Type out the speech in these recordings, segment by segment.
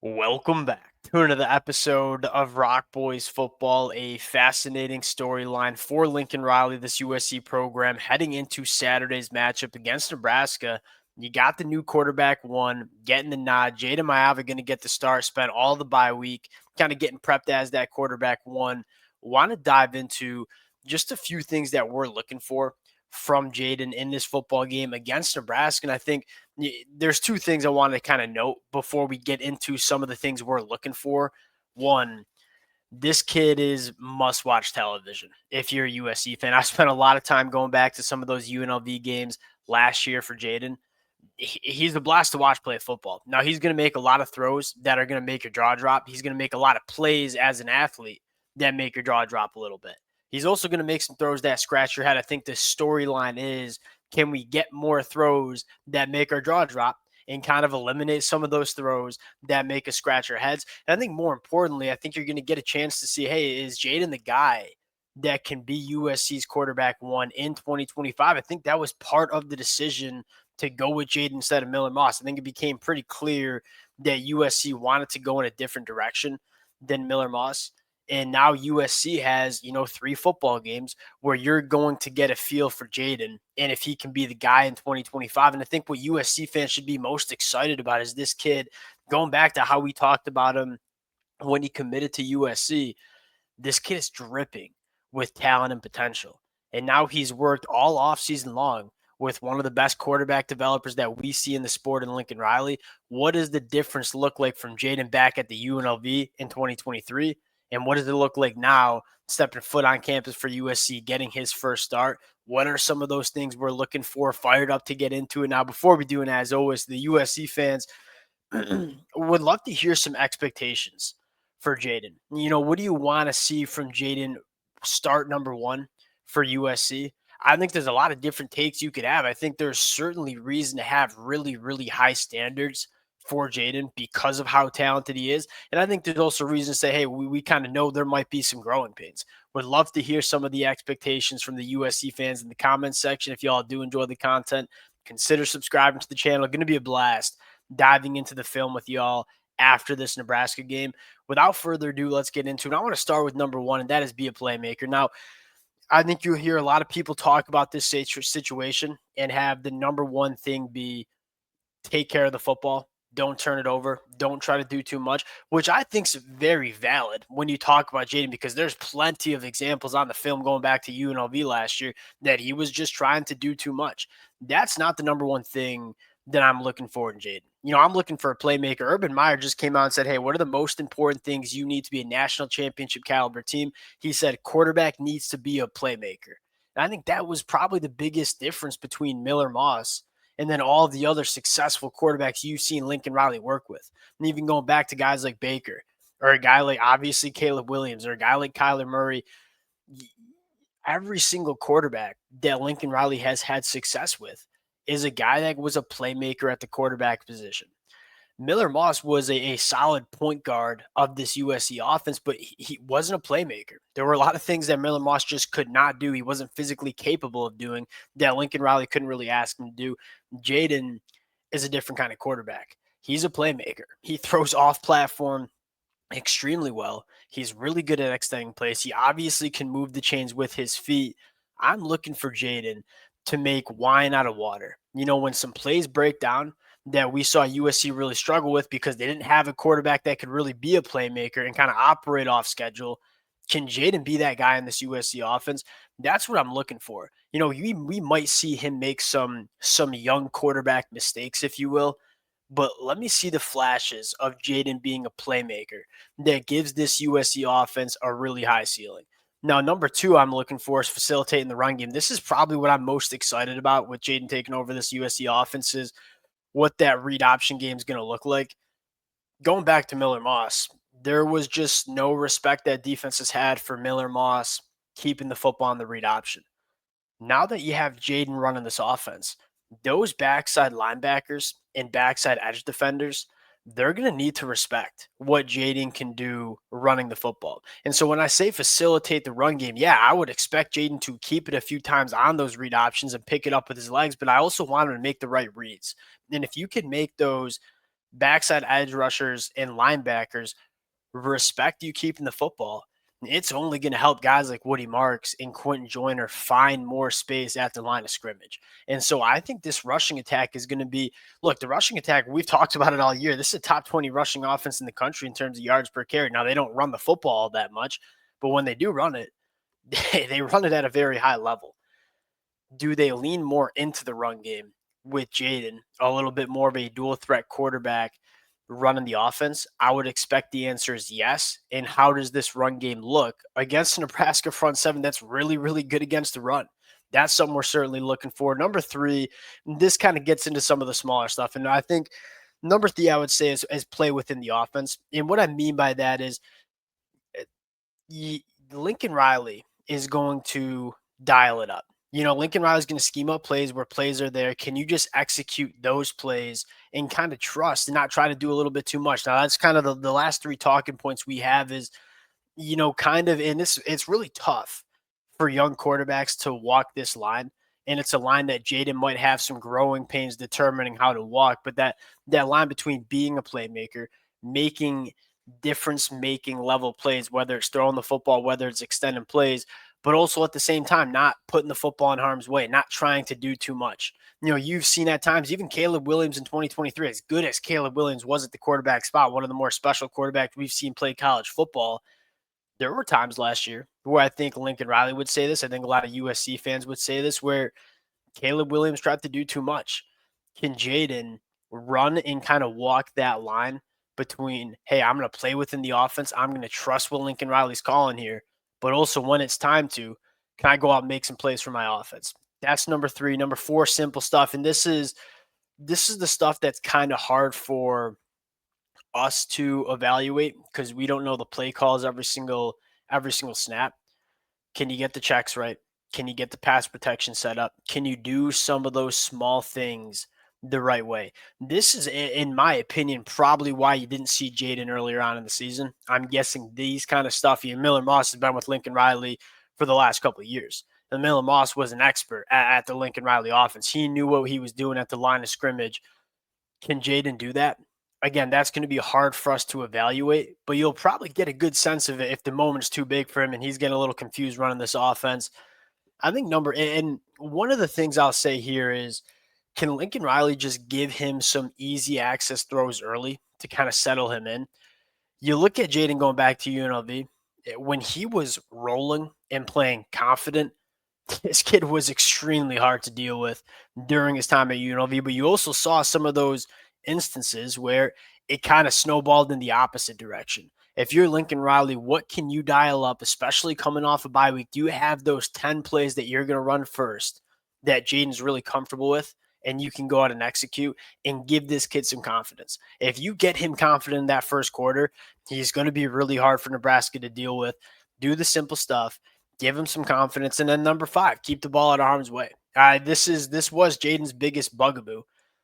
Welcome back to another episode of Rock Boys Football, a fascinating storyline for Lincoln Riley, this USC program, heading into Saturday's matchup against Nebraska. You got the new quarterback one, getting the nod. Jayden Maiava going to get the start, spent all the bye week, kind of getting prepped as that quarterback one. Want to dive into just a few things that we're looking for from Jayden in this football game against Nebraska. And I think there's two things I want to kind of note before we get into some of the things we're looking for. One, this kid is must watch television if you're a USC fan. I spent a lot of time going back to some of those UNLV games last year for Jayden. He's a blast to watch play football. Now, he's going to make a lot of throws that are going to make your jaw drop. He's going to make a lot of plays as an athlete that make your jaw drop a little bit. He's also going to make some throws that scratch your head. I think the storyline is, can we get more throws that make our jaw drop and kind of eliminate some of those throws that make us scratch our heads? And I think more importantly, I think you're going to get a chance to see, hey, is Jayden the guy that can be USC's quarterback one in 2025? I think that was part of the decision to go with Jayden instead of Miller Moss. I think it became pretty clear that USC wanted to go in a different direction than Miller Moss. And now USC has, 3 football games where you're going to get a feel for Jayden and if he can be the guy in 2025. And I think what USC fans should be most excited about is this kid, going back to how we talked about him when he committed to USC. This kid is dripping with talent and potential. And now he's worked all off season long with one of the best quarterback developers that we see in the sport in Lincoln Riley. What does the difference look like from Jayden back at the UNLV in 2023? And what does it look like now, stepping foot on campus for USC, getting his first start? What are some of those things we're looking for? Fired up to get into it. Now, before we do, and as always, the USC fans would love to hear some expectations for Jayden. What do you want to see from Jayden start number one for USC? I think there's a lot of different takes you could have. I think there's certainly reason to have really, really high standards for Jayden because of how talented he is. And I think there's also reason to say, hey, we kind of know there might be some growing pains. Would love to hear some of the expectations from the USC fans in the comments section. If y'all do enjoy the content, consider subscribing to the channel. Going to be a blast diving into the film with y'all after this Nebraska game. Without further ado, let's get into it. I want to start with number one, and that is be a playmaker. Now, I think you'll hear a lot of people talk about this situation and have the number one thing be take care of the football. Don't turn it over. Don't try to do too much, which I think is very valid when you talk about Jayden, because there's plenty of examples on the film going back to UNLV last year that he was just trying to do too much. That's not the number one thing that I'm looking for in Jayden. I'm looking for a playmaker. Urban Meyer just came out and said, hey, what are the most important things you need to be a national championship caliber team? He said quarterback needs to be a playmaker. And I think that was probably the biggest difference between Miller Moss and then all the other successful quarterbacks you've seen Lincoln Riley work with. And even going back to guys like Baker, or a guy like obviously Caleb Williams, or a guy like Kyler Murray. Every single quarterback that Lincoln Riley has had success with is a guy that was a playmaker at the quarterback position. Miller Moss was a solid point guard of this USC offense, but he wasn't a playmaker. There were a lot of things that Miller Moss just could not do. He wasn't physically capable of doing that Lincoln Riley couldn't really ask him to do. Jayden is a different kind of quarterback. He's a playmaker. He throws off platform extremely well. He's really good at extending plays. He obviously can move the chains with his feet. I'm looking for Jayden to make wine out of water. When some plays break down that we saw USC really struggle with because they didn't have a quarterback that could really be a playmaker and kind of operate off schedule, can Jayden be that guy in this USC offense? That's what I'm looking for. We might see him make some young quarterback mistakes, if you will, but let me see the flashes of Jayden being a playmaker that gives this USC offense a really high ceiling. Now, number two I'm looking for is facilitating the run game. This is probably what I'm most excited about with Jayden taking over this USC offense, is what that read option game is going to look like. Going back to Miller Moss, there was just no respect that defenses had for Miller Moss keeping the football on the read option. Now that you have Jayden running this offense, those backside linebackers and backside edge defenders, they're going to need to respect what Jayden can do running the football. And so when I say facilitate the run game, yeah, I would expect Jayden to keep it a few times on those read options and pick it up with his legs, but I also want him to make the right reads. And if you can make those backside edge rushers and linebackers respect you keeping the football, it's only going to help guys like Woody Marks and Quentin Joyner find more space at the line of scrimmage. And so I think this rushing attack is going to be look, the rushing attack, we've talked about it all year. This is a top 20 rushing offense in the country in terms of yards per carry. Now, they don't run the football all that much, but when they do run it, they run it at a very high level. Do they lean more into the run game with Jayden, a little bit more of a dual threat quarterback running the offense? I would expect the answer is yes. And how does this run game look against the Nebraska front seven that's really, really good against the run? That's something we're certainly looking for. Number three, this kind of gets into some of the smaller stuff. And I think number three, I would say, is play within the offense. And what I mean by that is Lincoln Riley is going to dial it up. Lincoln Riley's going to scheme up plays where plays are there. Can you just execute those plays and kind of trust and not try to do a little bit too much? Now, that's kind of the last three talking points we have is, kind of in this, it's really tough for young quarterbacks to walk this line. And it's a line that Jayden might have some growing pains determining how to walk. But that line between being a playmaker, making difference making level plays, whether it's throwing the football, whether it's extending plays, but also at the same time, not putting the football in harm's way, not trying to do too much. You've seen at times, even Caleb Williams in 2023, as good as Caleb Williams was at the quarterback spot, one of the more special quarterbacks we've seen play college football. There were times last year where I think Lincoln Riley would say this. I think a lot of USC fans would say this, where Caleb Williams tried to do too much. Can Jayden run and kind of walk that line between, hey, I'm going to play within the offense. I'm going to trust what Lincoln Riley's calling here. But also when it's time to, can I go out and make some plays for my offense? That's number three. Number four, simple stuff. And this is the stuff that's kind of hard for us to evaluate because we don't know the play calls every single snap. Can you get the checks right? Can you get the pass protection set up? Can you do some of those small things the right way? This is, in my opinion, probably why you didn't see Jayden earlier on in the season. I'm guessing these kind of stuff. Miller Moss has been with Lincoln Riley for the last couple of years. And Miller Moss was an expert at the Lincoln Riley offense. He knew what he was doing at the line of scrimmage. Can Jayden do that? Again, that's going to be hard for us to evaluate, but you'll probably get a good sense of it if the moment's too big for him and he's getting a little confused running this offense. I think and one of the things I'll say here is, can Lincoln Riley just give him some easy access throws early to kind of settle him in? You look at Jayden going back to UNLV, when he was rolling and playing confident, this kid was extremely hard to deal with during his time at UNLV, but you also saw some of those instances where it kind of snowballed in the opposite direction. If you're Lincoln Riley, what can you dial up, especially coming off a bye week? Do you have those 10 plays that you're going to run first that Jayden's really comfortable with and you can go out and execute and give this kid some confidence? If you get him confident in that first quarter, he's going to be really hard for Nebraska to deal with. Do the simple stuff. Give him some confidence. And then number five, keep the ball out of harm's way. This was Jayden's biggest bugaboo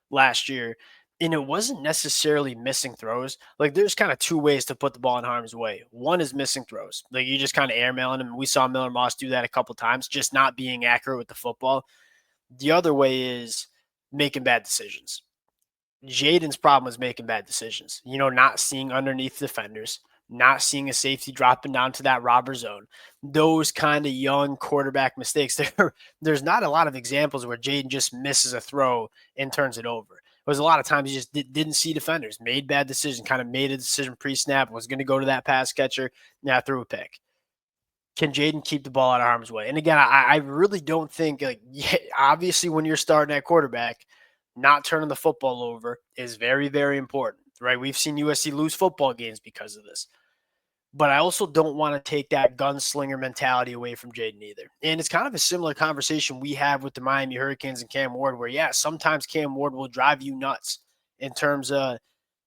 last year. And it wasn't necessarily missing throws. Like, there's kind of two ways to put the ball in harm's way. One is missing throws. Like, you just kind of airmailing him. We saw Miller Moss do that a couple times, just not being accurate with the football. The other way is making bad decisions. Jayden's problem was making bad decisions. Not seeing underneath defenders, not seeing a safety dropping down to that robber zone. Those kind of young quarterback mistakes. There's not a lot of examples where Jayden just misses a throw and turns it over. It was a lot of times he just didn't see defenders, made bad decisions, kind of made a decision pre-snap, was going to go to that pass catcher, now threw a pick. Can Jayden keep the ball out of harm's way? And again, I really don't think, obviously when you're starting at quarterback, not turning the football over is very, very important, right? We've seen USC lose football games because of this. But I also don't want to take that gunslinger mentality away from Jayden either. And it's kind of a similar conversation we have with the Miami Hurricanes and Cam Ward, where, yeah, sometimes Cam Ward will drive you nuts in terms of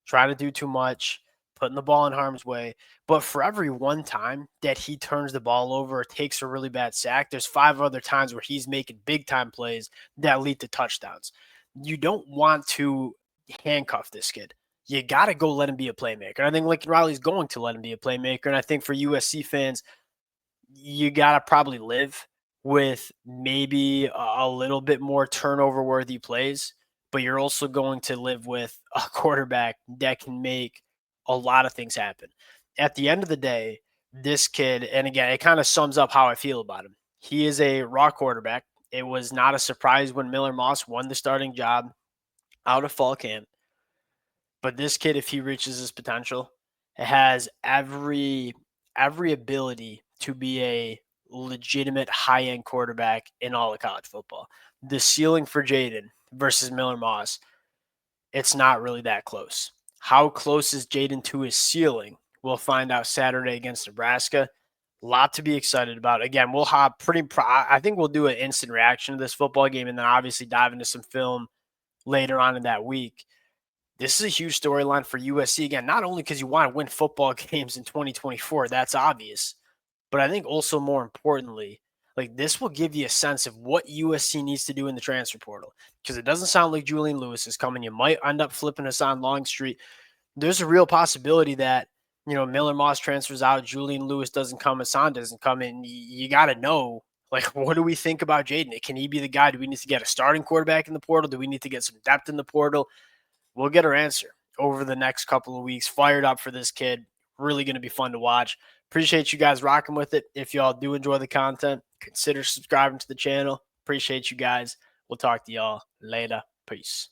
trying to do too much, putting the ball in harm's way. But for every one time that he turns the ball over or takes a really bad sack, there's 5 other times where he's making big-time plays that lead to touchdowns. You don't want to handcuff this kid. You got to go let him be a playmaker. I think Lincoln Riley's going to let him be a playmaker. And I think for USC fans, you got to probably live with maybe a little bit more turnover-worthy plays but you're also going to live with a quarterback that can make a lot of things happen. At the end of the day, this kid, and again, it kind of sums up how I feel about him. He is a raw quarterback. It was not a surprise when Miller Moss won the starting job out of fall camp. But this kid, if he reaches his potential, has every ability to be a legitimate high end quarterback in all of college football. The ceiling for Jayden versus Miller Moss, it's not really that close. How close is Jayden to his ceiling? We'll find out Saturday against Nebraska. A lot to be excited about. Again, we'll have I think we'll do an instant reaction to this football game and then obviously dive into some film later on in that week. This is a huge storyline for USC again, not only because you want to win football games in 2024, that's obvious, but I think also more importantly, like this will give you a sense of what USC needs to do in the transfer portal because it doesn't sound like Julian Lewis is coming. You might end up flipping Hassan Longstreet. There's a real possibility that Miller Moss transfers out, Julian Lewis doesn't come, Hassan doesn't come in. You got to know like what do we think about Jayden? Can he be the guy? Do we need to get a starting quarterback in the portal? Do we need to get some depth in the portal? We'll get our answer over the next couple of weeks. Fired up for this kid. Really going to be fun to watch. Appreciate you guys rocking with it. If y'all do enjoy the content, consider subscribing to the channel. Appreciate you guys. We'll talk to y'all later. Peace.